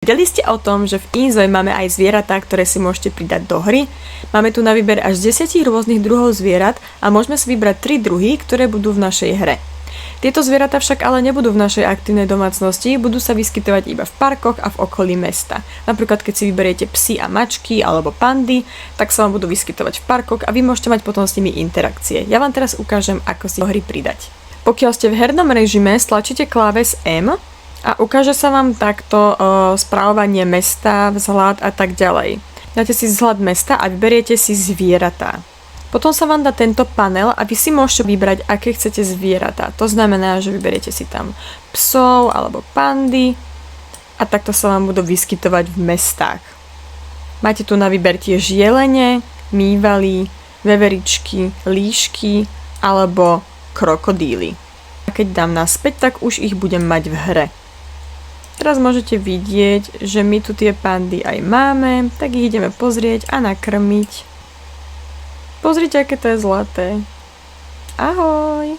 Vedeli ste o tom, že v Inzoi máme aj zvieratá, ktoré si môžete pridať do hry? Máme tu na výber až 10 rôznych druhov zvierat a môžeme si vybrať 3 druhy, ktoré budú v našej hre. Tieto zvieratá však ale nebudú v našej aktívnej domácnosti, budú sa vyskytovať iba v parkoch a v okolí mesta. Napríklad keď si vyberiete psy a mačky alebo pandy, tak sa vám budú vyskytovať v parkoch a vy môžete mať potom s nimi interakcie. Ja vám teraz ukážem, ako si do hry pridať. Pokiaľ ste v hernom režime, stlačíte kláves M a ukáže sa vám takto správovanie mesta, vzhľad a tak ďalej. Dáte si vzhľad mesta a vyberiete si zvieratá. Potom sa vám dá tento panel a vy si môžete vybrať, aké chcete zvieratá. To znamená, že vyberiete si tam psov alebo pandy a takto sa vám budú vyskytovať v mestách. Máte tu na výber tiež jelene, mývaly, veveričky, líšky alebo krokodíly. A keď dám naspäť, tak už ich budem mať v hre. Teraz môžete vidieť, že my tu tie pandy aj máme, tak ich ideme pozrieť a nakrmiť. Pozrite, aké to je zlaté. Ahoj!